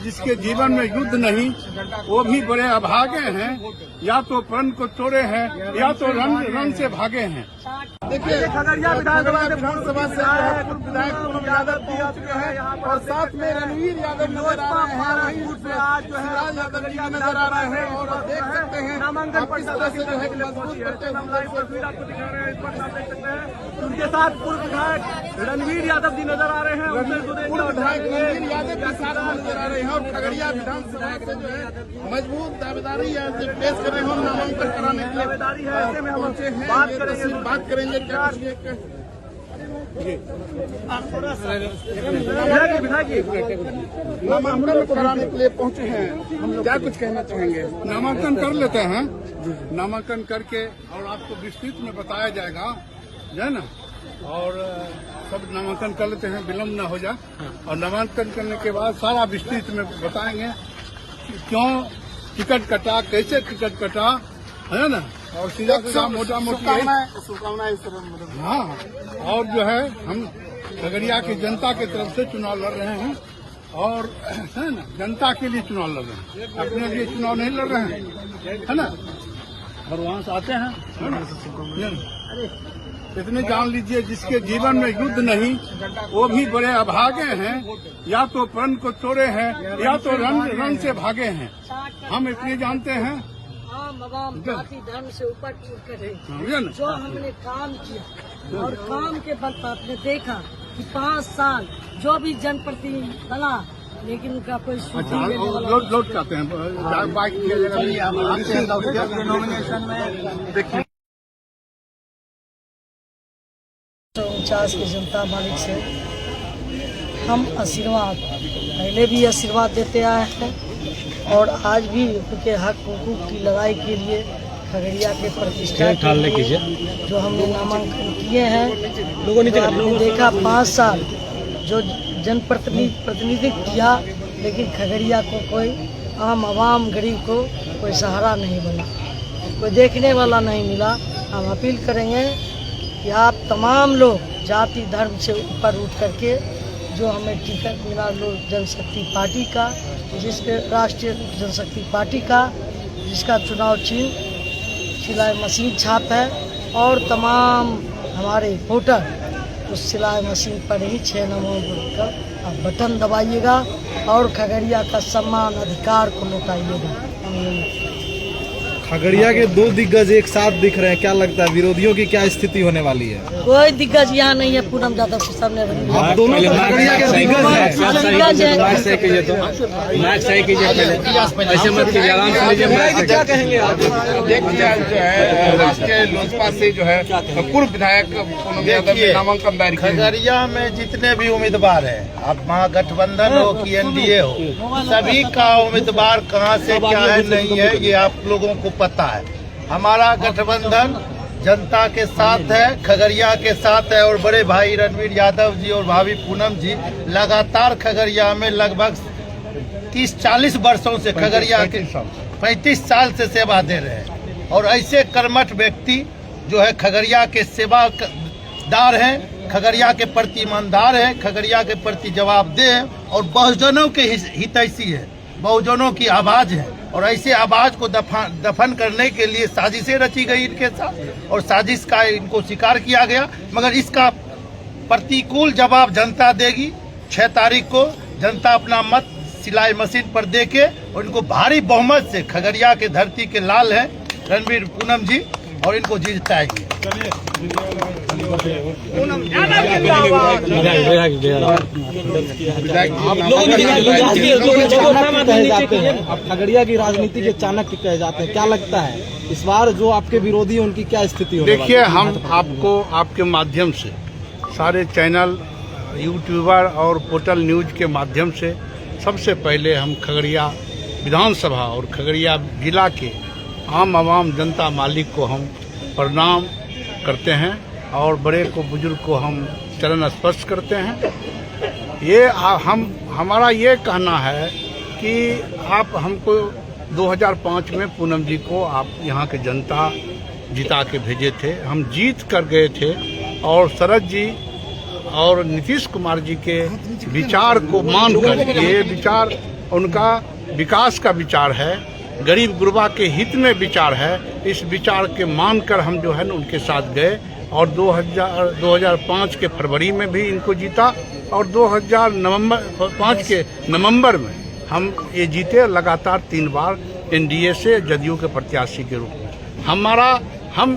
जिसके जीवन में युद्ध नहीं, वो भी बड़े अभागे हैं। या तो प्रण को तोड़े हैं या तो रण से भागे हैं। देखिए खगड़िया विधानसभा से विधायक पूनम यादव पहुंच चुके हैं और साथ में रणवीर यादव नजर आ रहे हैं। आज जो है शिवराज यादव जी नजर आ रहे हैं और देख सकते हैं नामांकन पर जो है मजबूत करते हुए तस्वीर आपको दिखा रहे हैं। इस पर आप देख सकते हैं उनके साथ पूर्व विधायक रणवीर यादव जी नजर आ रहे हैं। पूर्व विधायक रणवीर यादव के साथ नजर आ रहे हैं और खगड़िया विधानसभा से जो है मजबूत दावेदारी पेश कर रहे हैं। हम नामांकन कराने की दावेदारी है, ऐसे में हम बात करेंगे नामांकन कराने के लिए पहुंचे हैं, क्या कुछ कहना चाहेंगे? नामांकन कर लेते हैं, नामांकन करके और आपको विस्तृत में बताया जाएगा, है ना। और सब नामांकन कर लेते हैं, विलम्ब न हो जाए। और नामांकन करने के बाद सारा विस्तृत में बताएंगे कि क्यों टिकट कटा, कैसे टिकट कटा, है ना। और सीधा सीधा मोटा मोटी शुभकामनाएं। हाँ, और जो है हम खगड़िया की जनता की तरफ से चुनाव लड़ रहे हैं और है ना, जनता के लिए चुनाव लड़ रहे हैं, अपने लिए चुनाव नहीं लड़ रहे हैं, है ना। और वहाँ से आते हैं, इतने जान लीजिए जिसके जीवन में युद्ध नहीं, वो भी बड़े अभागे हैं। या तो प्रण को तोड़े हैं या तो रण से भागे हैं। हम इतने जानते हैं, आम जाति धर्म से ऊपर उठकर है। जो हमने काम किया और काम के बल पर आपने देखा कि 5 साल जो भी जनप्रतिनिधि बना, लेकिन उनका कोई लौट जाते हैं नॉमिनेशन में। देखिए 49 की जनता मालिक से हम आशीर्वाद पहले भी आशीर्वाद देते आए हैं और आज भी उनके हक हुकूक की लड़ाई के लिए खगड़िया के प्रतिष्ठा के जो हमने नामांकन किए हैं। लोगों ने देखा 5 साल जो जनप्रतिनिधित्व किया, लेकिन खगड़िया को कोई आम आवाम गरीब को कोई सहारा नहीं बना, कोई देखने वाला नहीं मिला। हम अपील करेंगे कि आप तमाम लोग जाति धर्म से ऊपर उठ करके जो हमें टिकट मिला लोक जनशक्ति पार्टी का, जिसके राष्ट्रीय जनशक्ति पार्टी का, जिसका चुनाव चिन्ह सिलाई मशीन छाप है, और तमाम हमारे वोटर उस सिलाई मशीन पर ही 6 नंबर का आप बटन दबाइएगा और खगड़िया का सम्मान अधिकार को लौटाइएगा। खगड़िया के 2 दिग्गज एक साथ दिख रहे हैं, क्या लगता है विरोधियों की क्या स्थिति होने वाली है? कोई दिग्गज यहाँ नहीं है, पूनम यादव के सामने आप दोनों खगड़िया के दिग्गज हैं। क्या कहेंगे आप? राष्ट्रीय लोजपा से जो है पूर्व विधायक पूनम यादव ने नामांकन दायर किया। खगड़िया में जितने भी उम्मीदवार हैं, अब महागठबंधन हो कि एनडीए हो, सभी का उम्मीदवार कहाँ से क्या है नहीं है ये आप लोगों को पता है। हमारा गठबंधन जनता के साथ है, खगड़िया के साथ है और बड़े भाई रणवीर यादव जी और भाभी पूनम जी लगातार खगड़िया में लगभग 30-40 वर्षों से खगड़िया के 35 साल से सेवा दे रहे हैं। और ऐसे कर्मठ व्यक्ति जो है खगड़िया के सेवादार हैं, खगड़िया के प्रति ईमानदार हैं, खगड़िया के प्रति जवाबदेह हैं और बहुजनों के हितैषी है, बहुजनों की आवाज है। और ऐसे आवाज को दफन करने के लिए साजिशें रची गई इनके साथ और साजिश का इनको शिकार किया गया। मगर इसका प्रतिकूल जवाब जनता देगी। 6 तारीख को जनता अपना मत सिलाई मशीन पर देके और इनको भारी बहुमत से, खगड़िया के धरती के लाल हैं रणवीर पूनम जी, और इनको जिताएगी। आप खगड़िया की राजनीति के चाणक्य कहे जाते हैं, क्या लगता है इस बार जो आपके विरोधी हैं उनकी क्या स्थिति होगी? देखिए, हम आपको आपके माध्यम से सारे चैनल, यूट्यूबर और पोर्टल न्यूज के माध्यम से सबसे पहले हम खगड़िया विधानसभा और खगड़िया जिला के आम आवाम जनता मालिक को हम प्रणाम करते हैं और बड़े को बुजुर्ग को हम चरण स्पर्श करते हैं। ये हमारा ये कहना है कि आप हमको 2005 में पूनम जी को आप यहाँ के जनता जिता के भेजे थे, हम जीत कर गए थे और शरद जी और नीतीश कुमार जी के विचार को मानकर, ये विचार उनका विकास का विचार है, गरीब गुरबा के हित में विचार है। इस विचार के मानकर हम जो है ना उनके साथ गए और 2005 के फरवरी में भी इनको जीता और 2005 के नवंबर में हम ये जीते लगातार 3 बार एनडीए से जदयू के प्रत्याशी के रूप में। हम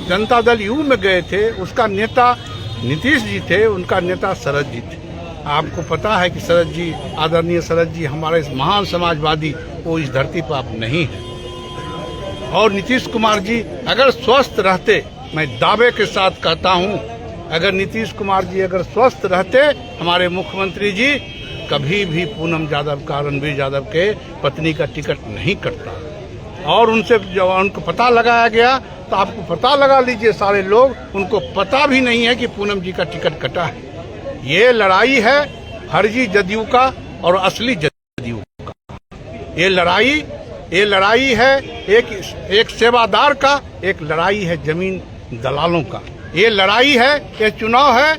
जनता दल यू में गए थे, उसका नेता नीतीश जी थे, उनका नेता शरद जी थे। आपको पता है कि शरद जी, आदरणीय शरद जी हमारे इस महान समाजवादी, वो इस धरती पर अब नहीं है। और नीतीश कुमार जी अगर स्वस्थ रहते, मैं दावे के साथ कहता हूं, अगर नीतीश कुमार जी अगर स्वस्थ रहते, हमारे मुख्यमंत्री जी कभी भी पूनम यादव का, रणवीर यादव के पत्नी का टिकट नहीं कटता। और उनसे जब उनको पता लगाया गया तो आपको पता लगा लीजिए, सारे लोग, उनको पता भी नहीं है कि पूनम जी का टिकट कटा है। ये लड़ाई है फर्जी जदयू का और असली जदयू का। ये लड़ाई है एक सेवादार का, एक लड़ाई है जमीन दलालों का। ये लड़ाई है, ये चुनाव है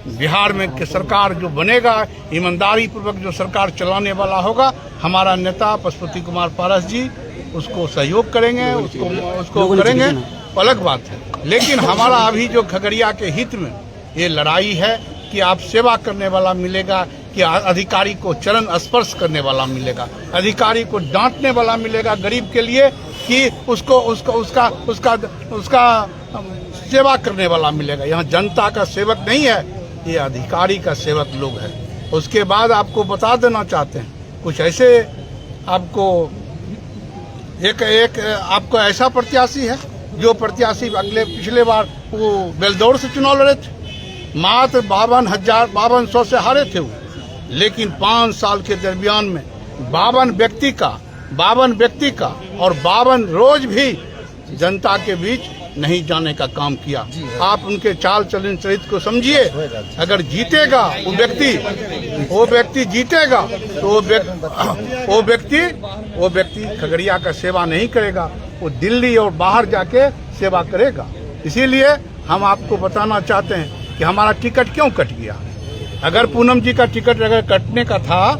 बिहार में कि सरकार जो बनेगा, ईमानदारी पूर्वक जो सरकार चलाने वाला होगा, हमारा नेता पशुपति कुमार पारस जी उसको सहयोग करेंगे, उसको करेंगे, अलग बात है। लेकिन हमारा अभी जो खगड़िया के हित में ये लड़ाई है कि आप सेवा करने वाला मिलेगा, कि अधिकारी को चरण स्पर्श करने वाला मिलेगा, अधिकारी को डांटने वाला मिलेगा गरीब के लिए, कि उसका सेवा करने वाला मिलेगा। यहाँ जनता का सेवक नहीं है, ये अधिकारी का सेवक लोग है। उसके बाद आपको बता देना चाहते हैं, कुछ ऐसे आपको एक आपको ऐसा प्रत्याशी है जो प्रत्याशी पिछले बार वो बेलदौर से चुनाव लड़े थे, मात्र 52,500 से हारे थे वो। लेकिन 5 साल के दरमियान में 52 व्यक्ति का और 52 रोज भी जनता के बीच नहीं जाने का काम किया। आप उनके चाल चलन चरित्र को समझिए। अगर जीतेगा वो व्यक्ति जीतेगा तो वो व्यक्ति खगड़िया का सेवा नहीं करेगा, वो दिल्ली और बाहर जाके सेवा करेगा। इसीलिए हम आपको बताना चाहते हैं कि हमारा टिकट क्यों कट गया। अगर पूनम जी का टिकट अगर कटने का था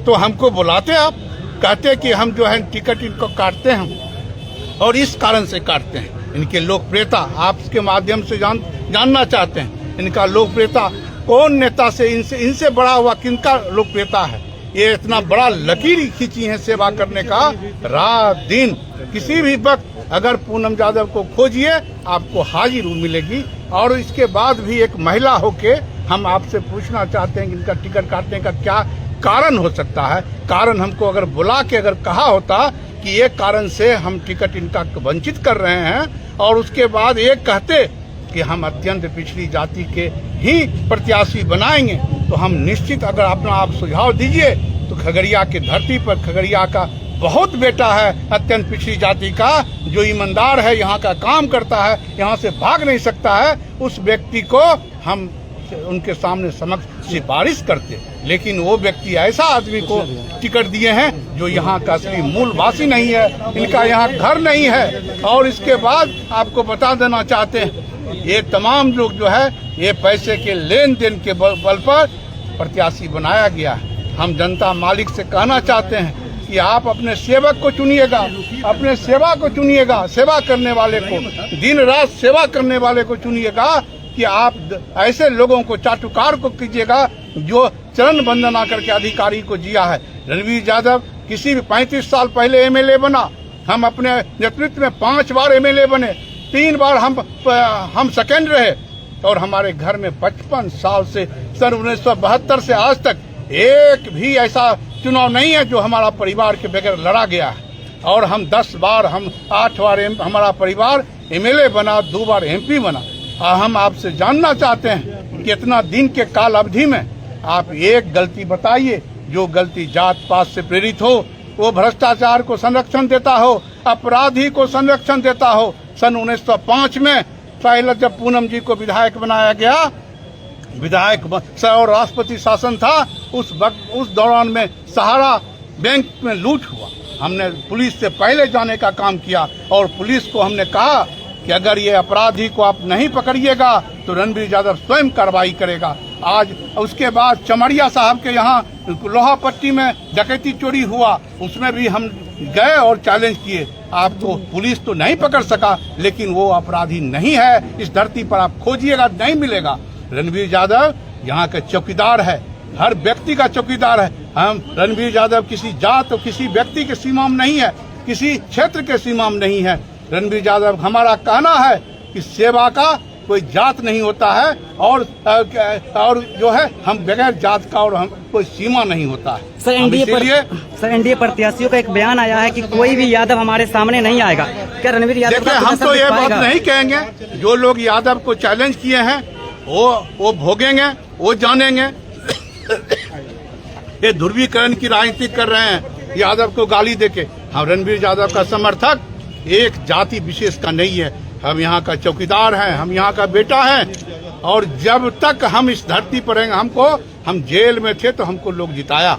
तो हमको बुलाते, आप कहते कि हम जो है टिकट इनको काटते हैं और इस कारण से काटते हैं। इनके लोकप्रियता आपके माध्यम से जानना चाहते हैं, इनका लोकप्रियता कौन नेता से इनसे बड़ा हुआ किनका लोकप्रियता है। ये इतना बड़ा लकीर खींची है सेवा करने का, रात दिन किसी भी वक्त अगर पूनम यादव को खोजिए आपको हाजिर मिलेगी। और इसके बाद भी एक महिला होके हम आपसे पूछना चाहते हैं कि इनका टिकट काटने का क्या कारण हो सकता है। कारण हमको अगर बुला के अगर कहा होता कि ये कारण से हम टिकट इनका वंचित कर रहे हैं, और उसके बाद ये कहते कि हम अत्यंत पिछड़ी जाति के ही प्रत्याशी बनाएंगे, तो हम निश्चित, अगर अपना आप सुझाव दीजिए तो खगड़िया की धरती पर खगड़िया का बहुत बेटा है अत्यंत पिछड़ी जाति का, जो ईमानदार है, यहाँ का काम करता है, यहाँ से भाग नहीं सकता है, उस व्यक्ति को हम उनके सामने समक्ष सिफारिश करते। लेकिन वो व्यक्ति ऐसा आदमी को टिकट दिए हैं जो यहाँ का असली मूल वासी नहीं है, इनका यहाँ घर नहीं है। और इसके बाद आपको बता देना चाहते हैं, ये तमाम लोग जो है ये पैसे के लेन देन के बल पर प्रत्याशी बनाया गया है। हम जनता मालिक से कहना चाहते हैं कि आप अपने सेवक को चुनिएगा, अपने सेवा को चुनिएगा, सेवा करने वाले को, दिन रात सेवा करने वाले को चुनिएगा, कि आप ऐसे लोगों को चाटुकार को कीजिएगा जो चरण वंदना करके अधिकारी को जिया है। रणवीर यादव किसी भी 35 साल पहले एमएलए बना, हम अपने नेतृत्व में 5 बार एमएलए बने, 3 बार हम सेकंड रहे, और हमारे घर में 55 साल से सन 1972 से आज तक एक भी ऐसा चुनाव नहीं है जो हमारा परिवार के बगैर लड़ा गया है। और हम 10 बार, हम 8 बार हमारा परिवार एमएलए बना, 2 बार एमपी बना। हम आपसे जानना चाहते हैं कि इतना दिन के काल अवधि में आप एक गलती बताइए जो गलती जात पात से प्रेरित हो, वो भ्रष्टाचार को संरक्षण देता हो, अपराधी को संरक्षण देता हो। सन 1905 में पहले जब पूनम जी को विधायक बनाया गया, विधायक और राष्ट्रपति शासन था, उस दौरान में सहारा बैंक में लूट हुआ। हमने पुलिस से पहले जाने का काम किया और पुलिस को हमने कहा कि अगर ये अपराधी को आप नहीं पकड़िएगा तो रणबीर यादव स्वयं कार्रवाई करेगा। आज उसके बाद चमड़िया साहब के यहाँ लोहा पट्टी में डकैती चोरी हुआ, उसमें भी हम गए और चैलेंज किए। आपको पुलिस तो नहीं पकड़ सका, लेकिन वो अपराधी नहीं है। इस धरती पर आप खोजिएगा, नहीं मिलेगा। रणबीर यादव यहाँ के चौकीदार है, हर व्यक्ति का चौकीदार है। हम रणबीर यादव किसी जात और किसी व्यक्ति के सीमा में नहीं है, किसी क्षेत्र के सीमा में नहीं है। रणबीर यादव हमारा कहना है कि सेवा का कोई जात नहीं होता है और जो है हम बगैर जात का और हम कोई सीमा नहीं होता है। सर एनडीए प्रत्याशियों का एक बयान आया है कि कोई भी यादव हमारे सामने नहीं आएगा। क्या रणबीर यादव? देखिए, हम तो ये बात नहीं कहेंगे। जो लोग यादव को चैलेंज किए हैं वो भोगेंगे, वो जानेंगे। ये ध्रुवीकरण की राजनीति कर रहे हैं यादव को गाली देके। हम रणबीर यादव का समर्थक एक जाति विशेष का नहीं है। हम यहाँ का चौकीदार हैं, हम यहाँ का बेटा हैं, और जब तक हम इस धरती पर रहेंगे, हम जेल में थे तो हमको लोग जिताया,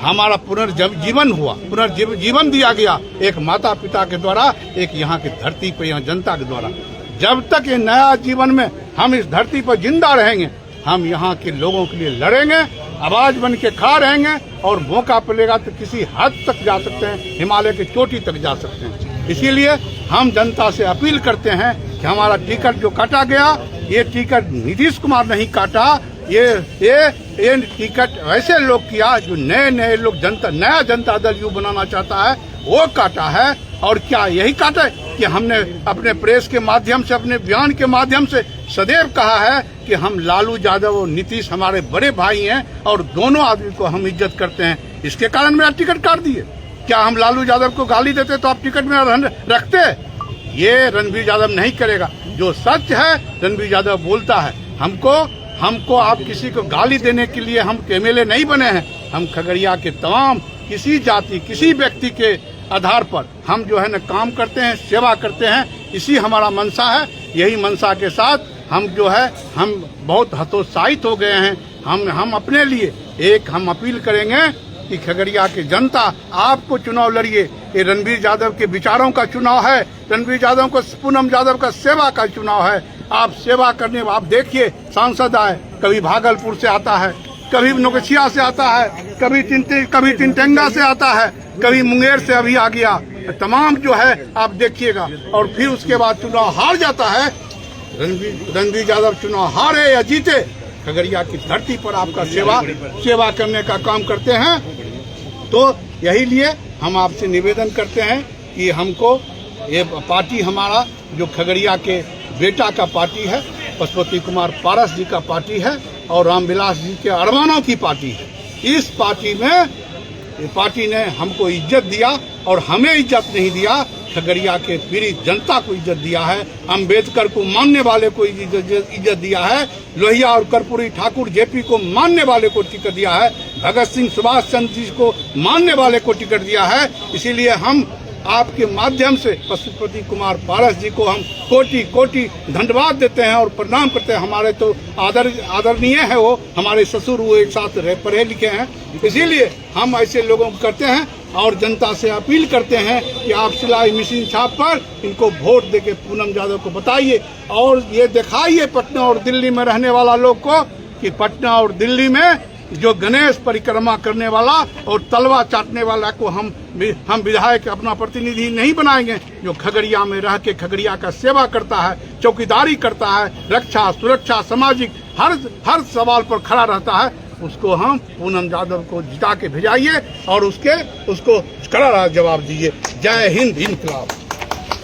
हमारा पुनर्जीवन हुआ, पुनर्जीवन दिया गया एक माता पिता के द्वारा, एक यहाँ की धरती पर, यहाँ जनता के द्वारा। जब तक ये नया जीवन में हम इस धरती पर जिंदा रहेंगे, हम यहाँ के लोगों के लिए लड़ेंगे, आवाज बन के खड़ा रहेंगे, और मौका मिलेगा तो किसी हद तक जा सकते हैं, हिमालय की चोटी तक जा सकते हैं। इसीलिए हम जनता से अपील करते हैं कि हमारा टिकट जो काटा गया, ये टिकट नीतीश कुमार नहीं काटा, ये टिकट ऐसे लोग किया जो नए लोग नया जनता दल यू बनाना चाहता है, वो काटा है। और क्या यही काटा है कि हमने अपने प्रेस के माध्यम से, अपने बयान के माध्यम से सदैव कहा है कि हम लालू यादव और नीतीश हमारे बड़े भाई हैं और दोनों आदमी को हम इज्जत करते हैं। इसके कारण मेरा टिकट काट दिए। क्या हम लालू यादव को गाली देते तो आप टिकट में रखते? ये रणबीर यादव नहीं करेगा। जो सच है रणबीर यादव बोलता है। हमको आप किसी को गाली देने के लिए हम एमएलए नहीं बने हैं। हम खगड़िया के तमाम किसी जाति, किसी व्यक्ति के आधार पर हम जो है न काम करते हैं, सेवा करते हैं। इसी हमारा मनसा है। यही मनसा के साथ हम जो है हम बहुत हतोत्साहित हो गए हैं। हम अपने लिए हम अपील करेंगे कि खगड़िया की जनता आपको चुनाव लड़िए। ये रणबीर यादव के विचारों का चुनाव है, रणबीर यादव को, पूनम यादव का सेवा का चुनाव है। आप सेवा करने, आप देखिए सांसद आए, कभी भागलपुर से आता है, कभी नौगछिया से आता है, कभी टिंटेंगा से आता है, कभी मुंगेर से अभी आ गया। तमाम जो है आप देखिएगा, और फिर उसके बाद चुनाव हार जाता है। रणबीर यादव चुनाव हारे या जीते, खगड़िया की धरती पर आपका सेवा करने का काम करते हैं। तो यही लिए हम आपसे निवेदन करते हैं कि हमको ये पार्टी हमारा जो खगड़िया के बेटा का पार्टी है, पशुपति कुमार पारस जी का पार्टी है, और रामविलास जी के अरमानों की पार्टी है। इस पार्टी ने हमको इज्जत दिया और हमें इज्जत नहीं दिया, खगड़िया के पीड़ित जनता को इज्जत दिया है। अम्बेडकर को मानने वाले को इज्जत दिया है। लोहिया और कर्पूरी ठाकुर जेपी को मानने वाले को टिकट दिया है। भगत सिंह, सुभाष चंद्र जी को मानने वाले को टिकट दिया है। इसीलिए हम आपके माध्यम से पशुपति कुमार पारस जी को हम कोटि कोटि धन्यवाद देते हैं और प्रणाम करते हैं। हमारे तो आदरणीय है, वो हमारे ससुर, वो एक साथ पढ़े लिखे हैं। इसीलिए हम ऐसे लोगों को करते हैं और जनता से अपील करते हैं कि आप सिलाई मशीन छाप पर इनको वोट देके पूनम यादव को बताइए, और ये दिखाइए पटना और दिल्ली में रहने वाला लोग को कि पटना और दिल्ली में जो गणेश परिक्रमा करने वाला और तलवा चाटने वाला को हम विधायक अपना प्रतिनिधि नहीं बनाएंगे। जो खगड़िया में रह के खगड़िया का सेवा करता है, चौकीदारी करता है, रक्षा, सुरक्षा, सामाजिक हर सवाल पर खड़ा रहता है, उसको हम पूनम यादव को जिता के भेजाइए और उसको कड़ा जवाब दीजिए। जय हिंद, इनकलाब।